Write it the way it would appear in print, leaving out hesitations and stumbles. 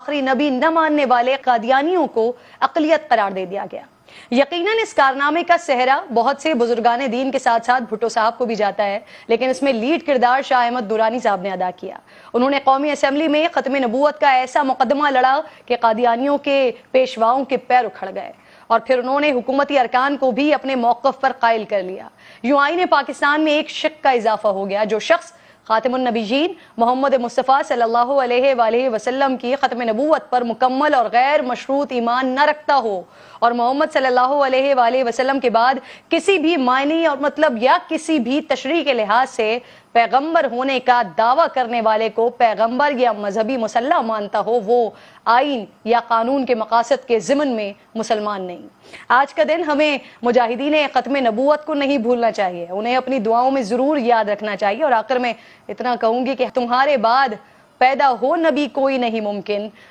آخری نبی نہ ماننے والے قادیانیوں کو اقلیت قرار دے دیا گیا۔ یقیناً اس کارنامے کا صحرا بہت سے بزرگان دین کے ساتھ ساتھ بھٹو صاحب کو بھی جاتا ہے، لیکن اس میں لیڈ کردار شاہ احمد درانی صاحب نے ادا کیا۔ انہوں نے قومی اسمبلی میں ختم نبوت کا ایسا مقدمہ لڑا کہ قادیانیوں کے پیشواؤں کے پیر اکھڑ گئے، اور پھر انہوں نے حکومتی ارکان کو بھی اپنے موقف پر قائل کر لیا۔ یوں آئین پاکستان میں ایک شق کا اضافہ ہو گیا۔ جو شخص خاتم النبیین محمد مصطفیٰ صلی اللہ علیہ وآلہ وسلم کی ختم نبوت پر مکمل اور غیر مشروط ایمان نہ رکھتا ہو، اور محمد صلی اللہ علیہ وآلہ وسلم کے بعد کسی بھی معنی اور مطلب یا کسی بھی تشریح کے لحاظ سے پیغمبر ہونے کا دعویٰ کرنے والے کو پیغمبر یا مذہبی مسلح مانتا ہو، وہ آئین یا قانون کے مقاصد کے ضمن میں مسلمان نہیں۔ آج کا دن ہمیں مجاہدین ختم نبوت کو نہیں بھولنا چاہیے، انہیں اپنی دعاؤں میں ضرور یاد رکھنا چاہیے۔ اور آخر میں اتنا کہوں گی کہ تمہارے بعد پیدا ہو نبی کوئی نہیں ممکن،